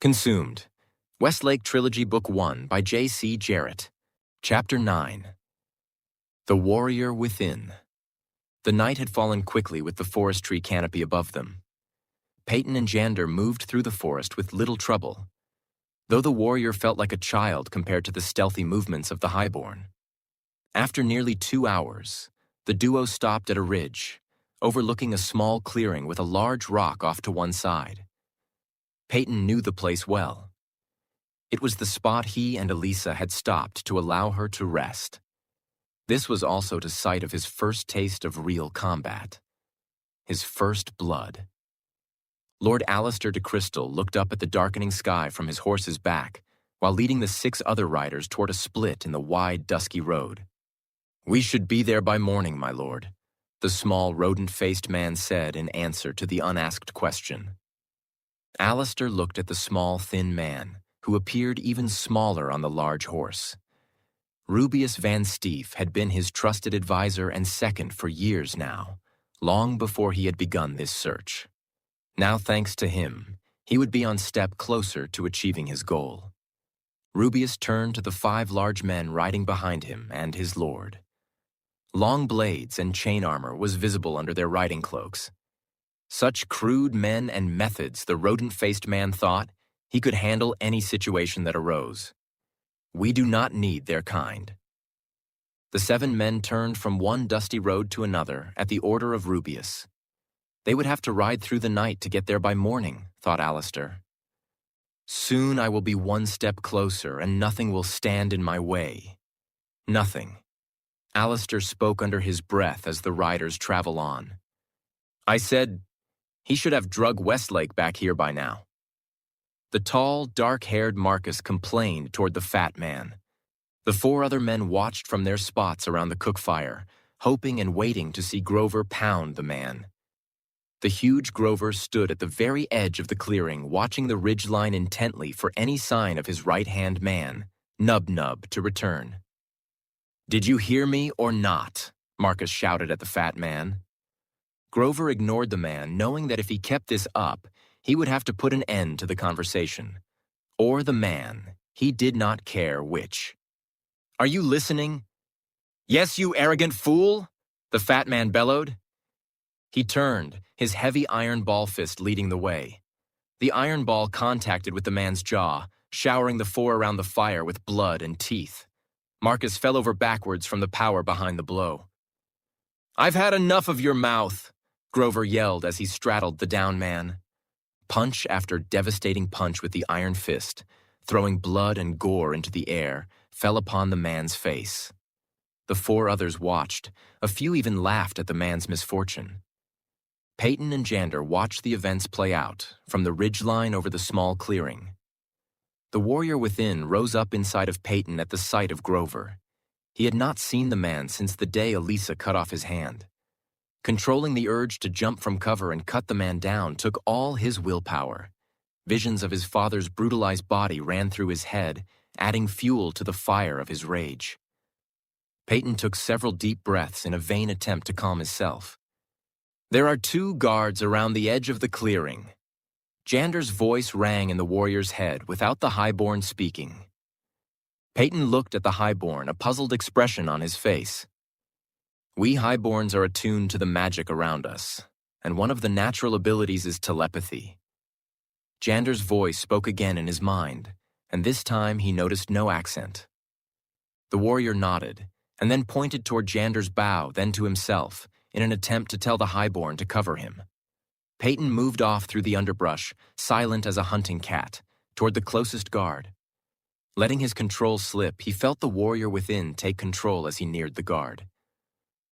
Consumed. Westlake Trilogy Book 1 by J.C. Jarrett. Chapter 9. The Warrior Within. The night had fallen quickly with the forest tree canopy above them. Peyton and Jander moved through the forest with little trouble, though the warrior felt like a child compared to the stealthy movements of the highborn. After nearly 2 hours, the duo stopped at a ridge, overlooking a small clearing with a large rock off to one side. Peyton knew the place well. It was the spot he and Elisa had stopped to allow her to rest. This was also the site of his first taste of real combat. His first blood. Lord Alistair de Crystal looked up at the darkening sky from his horse's back, while leading the 6 other riders toward a split in the wide, dusky road. "We should be there by morning, my lord," the small, rodent-faced man said in answer to the unasked question. Alistair looked at the small, thin man, who appeared even smaller on the large horse. Rubius Van Steef had been his trusted advisor and second for years now, long before he had begun this search. Now, thanks to him, he would be on step closer to achieving his goal. Rubius turned to the 5 large men riding behind him and his lord. Long blades and chain armor was visible under their riding cloaks. Such crude men and methods, the rodent-faced man thought, he could handle any situation that arose. We do not need their kind. The 7 men turned from one dusty road to another at the order of Rubius. They would have to ride through the night to get there by morning, thought Alistair. Soon I will be one step closer and nothing will stand in my way. Nothing. Alistair spoke under his breath as the riders travel on. I said, he should have drug Westlake back here by now. The tall, dark-haired Marcus complained toward the fat man. The 4 other men watched from their spots around the cook fire, hoping and waiting to see Grover pound the man. The huge Grover stood at the very edge of the clearing, watching the ridgeline intently for any sign of his right-hand man, Nub-Nub, to return. "Did you hear me or not?" Marcus shouted at the fat man. Grover ignored the man, knowing that if he kept this up, he would have to put an end to the conversation. Or the man. He did not care which. "Are you listening?" "Yes, you arrogant fool!" the fat man bellowed. He turned, his heavy iron ball fist leading the way. The iron ball contacted with the man's jaw, showering the 4 around the fire with blood and teeth. Marcus fell over backwards from the power behind the blow. "I've had enough of your mouth," Grover yelled as he straddled the down man. Punch after devastating punch with the iron fist, throwing blood and gore into the air, fell upon the man's face. The 4 others watched, a few even laughed at the man's misfortune. Peyton and Jander watched the events play out, from the ridgeline over the small clearing. The warrior within rose up inside of Peyton at the sight of Grover. He had not seen the man since the day Elisa cut off his hand. Controlling the urge to jump from cover and cut the man down took all his willpower. Visions of his father's brutalized body ran through his head, adding fuel to the fire of his rage. Peyton took several deep breaths in a vain attempt to calm himself. "There are 2 guards around the edge of the clearing." Jander's voice rang in the warrior's head without the highborn speaking. Peyton looked at the highborn, a puzzled expression on his face. "We highborns are attuned to the magic around us, and one of the natural abilities is telepathy." Jander's voice spoke again in his mind, and this time he noticed no accent. The warrior nodded, and then pointed toward Jander's bow, then to himself, in an attempt to tell the highborn to cover him. Peyton moved off through the underbrush, silent as a hunting cat, toward the closest guard. Letting his control slip, he felt the warrior within take control as he neared the guard.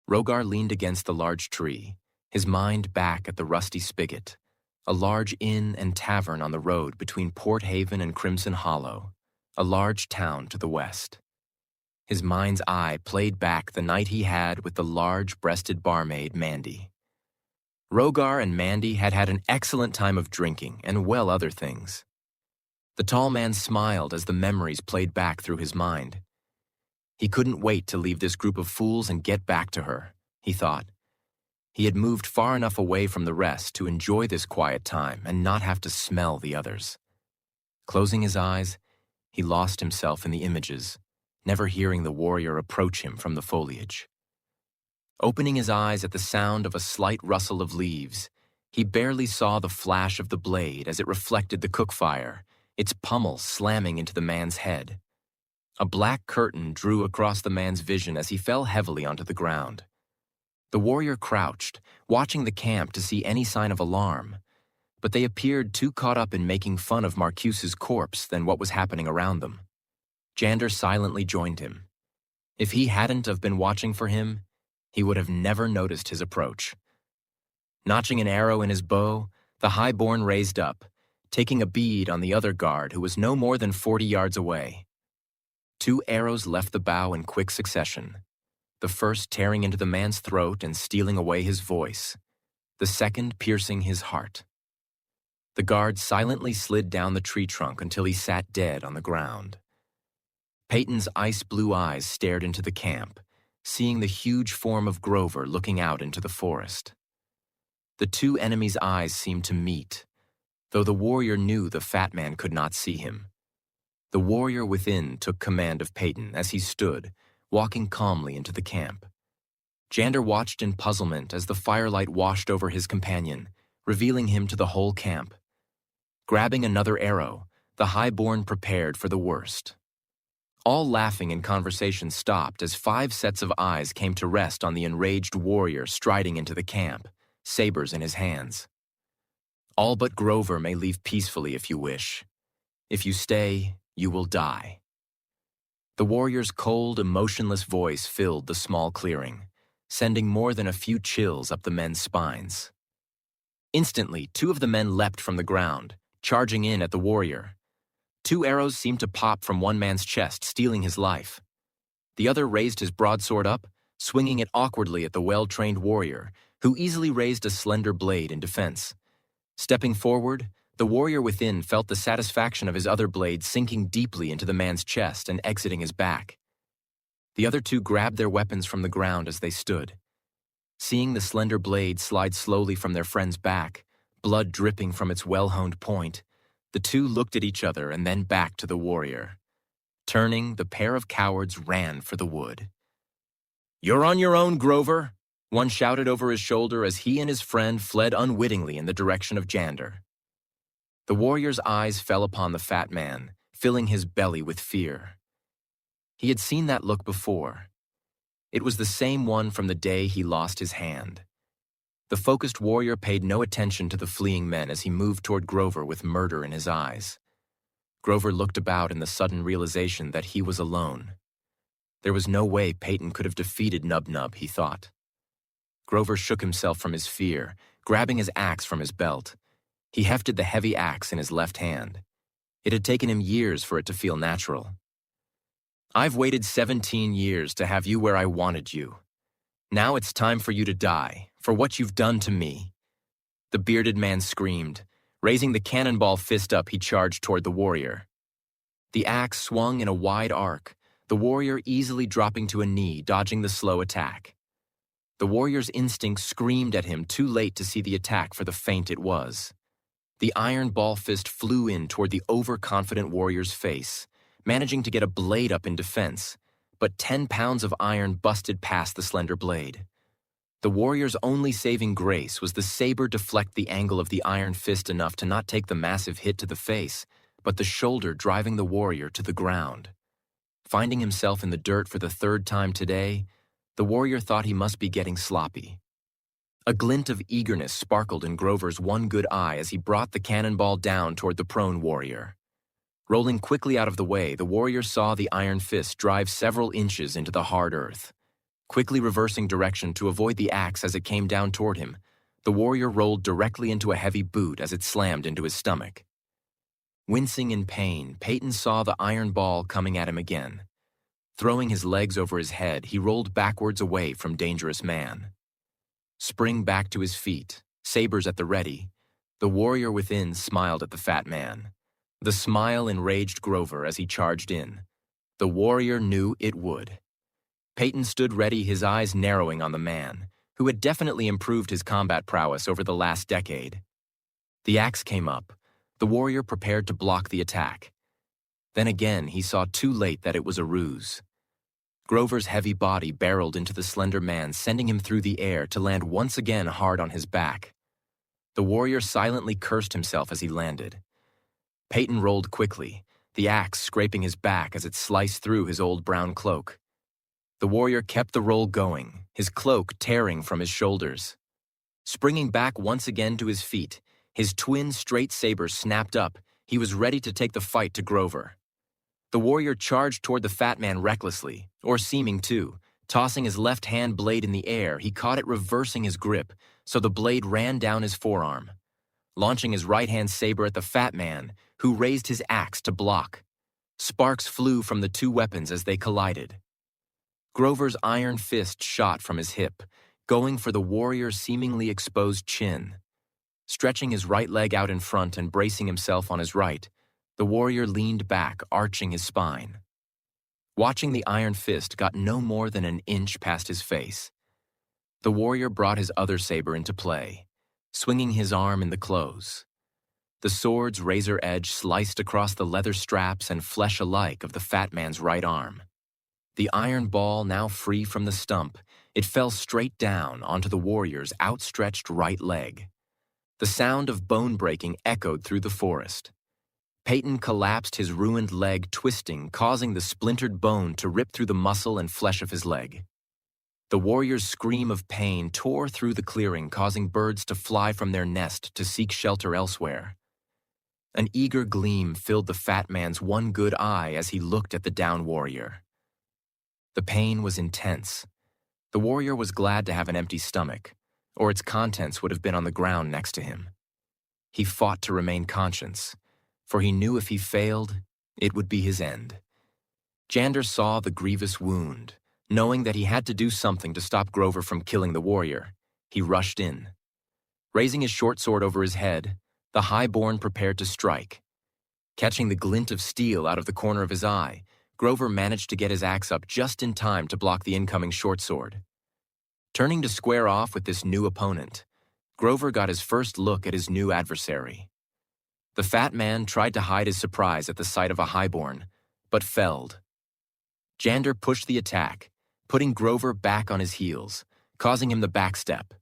Rogar leaned against the large tree, his mind back at the rusty spigot, a large inn and tavern on the road between Port Haven and Crimson Hollow, a large town to the west. His mind's eye played back the night he had with the large-breasted barmaid Mandy. Rogar and Mandy had had an excellent time of drinking and well other things. The tall man smiled as the memories played back through his mind. He couldn't wait to leave this group of fools and get back to her, he thought. He had moved far enough away from the rest to enjoy this quiet time and not have to smell the others. Closing his eyes, he lost himself in the images, never hearing the warrior approach him from the foliage. Opening his eyes at the sound of a slight rustle of leaves, he barely saw the flash of the blade as it reflected the cook fire, its pummel slamming into the man's head. A black curtain drew across the man's vision as he fell heavily onto the ground. The warrior crouched, watching the camp to see any sign of alarm, but they appeared too caught up in making fun of Marcuse's corpse than what was happening around them. Jander silently joined him. If he hadn't have been watching for him, he would have never noticed his approach. Notching an arrow in his bow, the highborn raised up, taking a bead on the other guard who was no more than 40 yards away. 2 arrows left the bow in quick succession, the first tearing into the man's throat and stealing away his voice, the second piercing his heart. The guard silently slid down the tree trunk until he sat dead on the ground. Peyton's ice-blue eyes stared into the camp, seeing the huge form of Grover looking out into the forest. The 2 enemies' eyes seemed to meet, though the warrior knew the fat man could not see him. The warrior within took command of Peyton as he stood, walking calmly into the camp. Jander watched in puzzlement as the firelight washed over his companion, revealing him to the whole camp. Grabbing another arrow, the highborn prepared for the worst. All laughing and conversation stopped as 5 sets of eyes came to rest on the enraged warrior striding into the camp, sabers in his hands. All but Grover may leave peacefully if you wish. If you stay, you will die. The warrior's cold, emotionless voice filled the small clearing, sending more than a few chills up the men's spines. Instantly, 2 of the men leapt from the ground, charging in at the warrior. 2 arrows seemed to pop from one man's chest, stealing his life. The other raised his broadsword up, swinging it awkwardly at the well-trained warrior, who easily raised a slender blade in defense. Stepping forward, the warrior within felt the satisfaction of his other blade sinking deeply into the man's chest and exiting his back. The other 2 grabbed their weapons from the ground as they stood. Seeing the slender blade slide slowly from their friend's back, blood dripping from its well-honed point, the 2 looked at each other and then back to the warrior. Turning, the pair of cowards ran for the wood. "You're on your own, Grover," one shouted over his shoulder as he and his friend fled unwittingly in the direction of Jander. The warrior's eyes fell upon the fat man, filling his belly with fear. He had seen that look before. It was the same one from the day he lost his hand. The focused warrior paid no attention to the fleeing men as he moved toward Grover with murder in his eyes. Grover looked about in the sudden realization that he was alone. There was no way Peyton could have defeated Nub-Nub, he thought. Grover shook himself from his fear, grabbing his axe from his belt. He hefted the heavy axe in his left hand. It had taken him years for it to feel natural. "I've waited 17 years to have you where I wanted you. Now it's time for you to die, for what you've done to me." The bearded man screamed. Raising the cannonball fist up, he charged toward the warrior. The axe swung in a wide arc, the warrior easily dropping to a knee, dodging the slow attack. The warrior's instinct screamed at him too late to see the attack for the feint it was. The iron ball fist flew in toward the overconfident warrior's face, managing to get a blade up in defense, but 10 pounds of iron busted past the slender blade. The warrior's only saving grace was the saber deflect the angle of the iron fist enough to not take the massive hit to the face, but the shoulder driving the warrior to the ground. Finding himself in the dirt for the 3rd time today, the warrior thought he must be getting sloppy. A glint of eagerness sparkled in Grover's one good eye as he brought the cannonball down toward the prone warrior. Rolling quickly out of the way, the warrior saw the iron fist drive several inches into the hard earth. Quickly reversing direction to avoid the axe as it came down toward him, the warrior rolled directly into a heavy boot as it slammed into his stomach. Wincing in pain, Peyton saw the iron ball coming at him again. Throwing his legs over his head, he rolled backwards away from Dangerous Man. Spring back to his feet, sabers at the ready, the warrior within smiled at the fat man. The smile enraged Grover as he charged in. The warrior knew it would. Peyton stood ready, his eyes narrowing on the man, who had definitely improved his combat prowess over the last decade. The axe came up, The warrior prepared to block the attack. Then again, he saw too late that it was a ruse. Grover's heavy body barreled into the slender man, sending him through the air to land once again hard on his back. The warrior silently cursed himself as he landed. Peyton rolled quickly, the axe scraping his back as it sliced through his old brown cloak. The warrior kept the roll going, his cloak tearing from his shoulders. Springing back once again to his feet, his twin straight sabers snapped up. He was ready to take the fight to Grover. The warrior charged toward the fat man recklessly, or seeming to. Tossing his left hand blade in the air, he caught it reversing his grip, so the blade ran down his forearm. Launching his right-hand saber at the fat man, who raised his axe to block. Sparks flew from the two weapons as they collided. Grover's iron fist shot from his hip, going for the warrior's seemingly exposed chin. Stretching his right leg out in front and bracing himself on his right, the warrior leaned back, arching his spine. Watching the iron fist got no more than an inch past his face. The warrior brought his other saber into play, swinging his arm in the close. The sword's razor edge sliced across the leather straps and flesh alike of the fat man's right arm. The iron ball now free from the stump, it fell straight down onto the warrior's outstretched right leg. The sound of bone breaking echoed through the forest. Peyton collapsed, his ruined leg twisting, causing the splintered bone to rip through the muscle and flesh of his leg. The warrior's scream of pain tore through the clearing, causing birds to fly from their nest to seek shelter elsewhere. An eager gleam filled the fat man's one good eye as he looked at the down warrior. The pain was intense. The warrior was glad to have an empty stomach, or its contents would have been on the ground next to him. He fought to remain conscious, for he knew if he failed, it would be his end. Jander saw the grievous wound. Knowing that he had to do something to stop Grover from killing the warrior, he rushed in. Raising his short sword over his head, the highborn prepared to strike. Catching the glint of steel out of the corner of his eye, Grover managed to get his axe up just in time to block the incoming short sword. Turning to square off with this new opponent, Grover got his first look at his new adversary. The fat man tried to hide his surprise at the sight of a highborn, but failed. Jander pushed the attack, putting Grover back on his heels, causing him the backstep.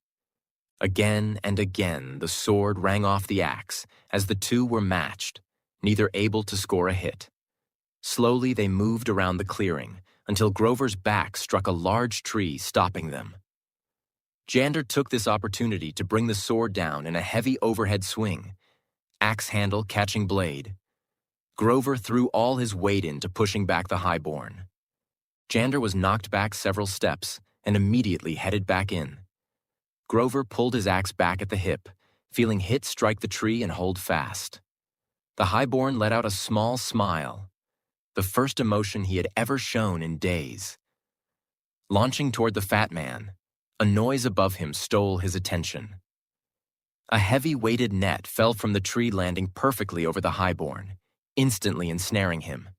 Again and again, the sword rang off the axe as the two were matched, neither able to score a hit. Slowly, they moved around the clearing until Grover's back struck a large tree, stopping them. Jander took this opportunity to bring the sword down in a heavy overhead swing, axe handle catching blade. Grover threw all his weight into pushing back the highborn. Jander was knocked back several steps and immediately headed back in. Grover pulled his axe back at the hip, feeling hit strike the tree and hold fast. The highborn let out a small smile, the first emotion he had ever shown in days. Launching toward the fat man, a noise above him stole his attention. A heavy weighted net fell from the tree, landing perfectly over the highborn, instantly ensnaring him.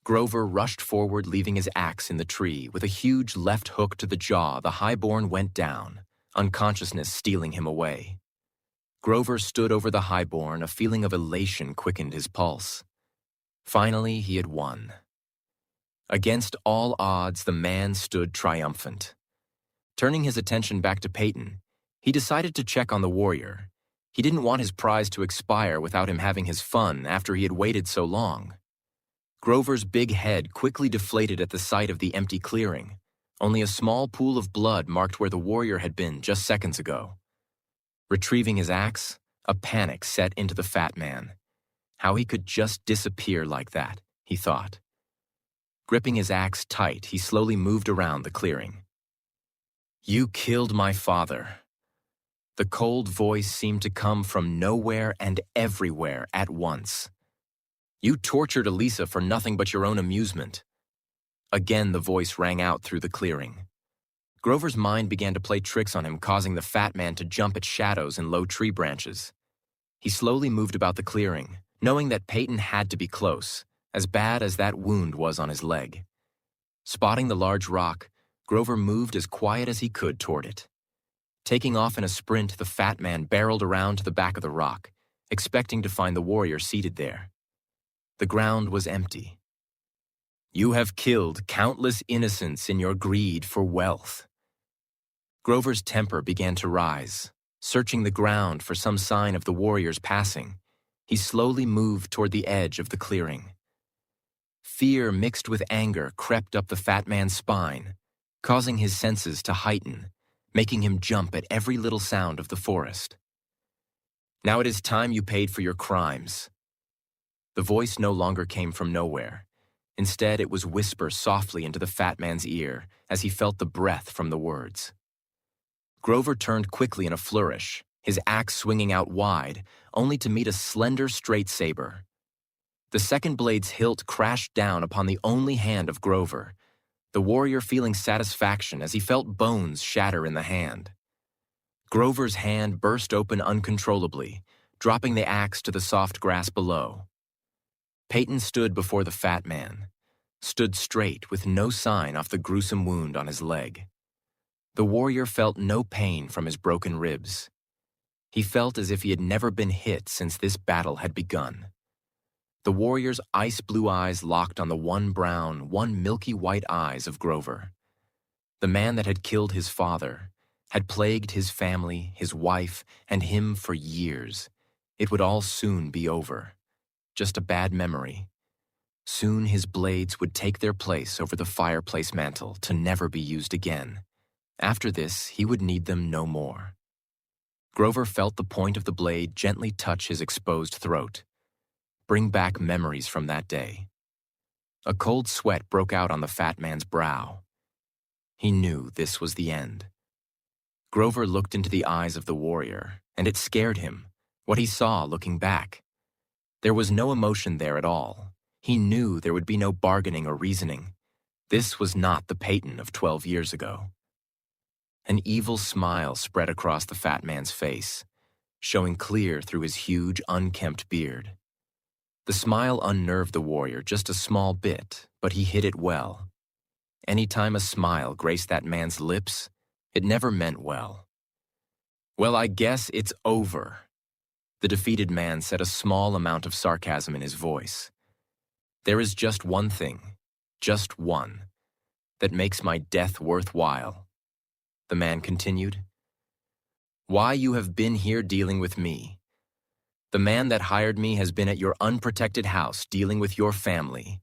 Grover rushed forward, leaving his axe in the tree. With a huge left hook to the jaw, the highborn went down, unconsciousness stealing him away. Grover stood over the highborn, a feeling of elation quickened his pulse. Finally, he had won. Against all odds, the man stood triumphant. Turning his attention back to Peyton, he decided to check on the warrior. He didn't want his prize to expire without him having his fun after he had waited so long. Grover's big head quickly deflated at the sight of the empty clearing. Only a small pool of blood marked where the warrior had been just seconds ago. Retrieving his axe, a panic set into the fat man. How he could just disappear like that, he thought. Gripping his axe tight, he slowly moved around the clearing. "You killed my father." The cold voice seemed to come from nowhere and everywhere at once. "You tortured Elisa for nothing but your own amusement." Again the voice rang out through the clearing. Grover's mind began to play tricks on him, causing the fat man to jump at shadows and low tree branches. He slowly moved about the clearing, knowing that Peyton had to be close, as bad as that wound was on his leg. Spotting the large rock, Grover moved as quiet as he could toward it. Taking off in a sprint, the fat man barreled around to the back of the rock, expecting to find the warrior seated there. The ground was empty. "You have killed countless innocents in your greed for wealth." Grover's temper began to rise. Searching the ground for some sign of the warrior's passing, he slowly moved toward the edge of the clearing. Fear mixed with anger crept up the fat man's spine, causing his senses to heighten, making him jump at every little sound of the forest. "Now it is time you paid for your crimes." The voice no longer came from nowhere. Instead, it was whispered softly into the fat man's ear as he felt the breath from the words. Grover turned quickly in a flourish, his axe swinging out wide, only to meet a slender, straight saber. The second blade's hilt crashed down upon the only hand of Grover, the warrior feeling satisfaction as he felt bones shatter in the hand. Grover's hand burst open uncontrollably, dropping the axe to the soft grass below. Peyton stood before the fat man, stood straight with no sign of the gruesome wound on his leg. The warrior felt no pain from his broken ribs. He felt as if he had never been hit since this battle had begun. The warrior's ice-blue eyes locked on the one brown, one milky white eyes of Grover. The man that had killed his father, had plagued his family, his wife, and him for years. It would all soon be over. Just a bad memory. Soon his blades would take their place over the fireplace mantel to never be used again. After this, he would need them no more. Grover felt the point of the blade gently touch his exposed throat, bring back memories from that day. A cold sweat broke out on the fat man's brow. He knew this was the end. Grover looked into the eyes of the warrior, and it scared him, what he saw looking back. There was no emotion there at all. He knew there would be no bargaining or reasoning. This was not the Peyton of 12 years ago. An evil smile spread across the fat man's face, showing clear through his huge, unkempt beard. The smile unnerved the warrior just a small bit, but he hid it well. Anytime a smile graced that man's lips, it never meant well. "Well, I guess it's over." The defeated man said a small amount of sarcasm in his voice. "There is just one thing, just one, that makes my death worthwhile." The man continued. "Why you have been here dealing with me. The man that hired me has been at your unprotected house dealing with your family."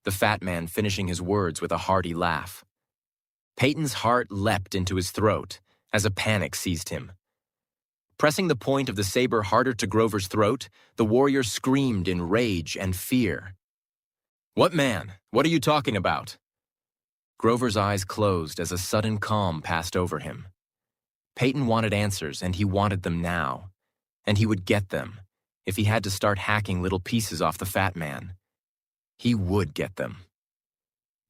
The fat man finishing his words with a hearty laugh. Peyton's heart leapt into his throat as a panic seized him. Pressing the point of the saber harder to Grover's throat, the warrior screamed in rage and fear. "What man? What are you talking about?" Grover's eyes closed as a sudden calm passed over him. Peyton wanted answers, and he wanted them now. And he would get them, if he had to start hacking little pieces off the fat man. He would get them.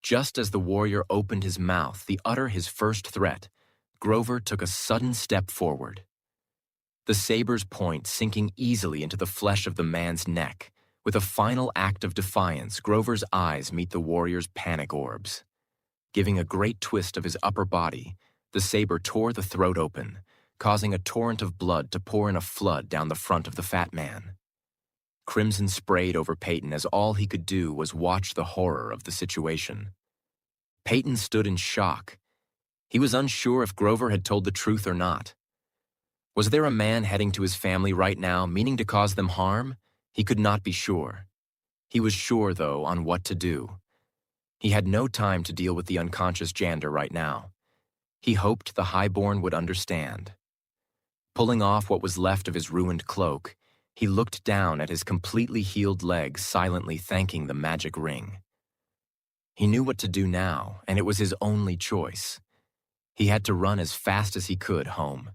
Just as the warrior opened his mouth to utter his first threat, Grover took a sudden step forward. The saber's point sinking easily into the flesh of the man's neck. With a final act of defiance, Grover's eyes meet the warrior's panic orbs. Giving a great twist of his upper body, the saber tore the throat open, causing a torrent of blood to pour in a flood down the front of the fat man. Crimson sprayed over Peyton as all he could do was watch the horror of the situation. Peyton stood in shock. He was unsure if Grover had told the truth or not. Was there a man heading to his family right now, meaning to cause them harm? He could not be sure. He was sure, though, on what to do. He had no time to deal with the unconscious Jander right now. He hoped the highborn would understand. Pulling off what was left of his ruined cloak, he looked down at his completely healed legs, silently thanking the magic ring. He knew what to do now, and it was his only choice. He had to run as fast as he could home.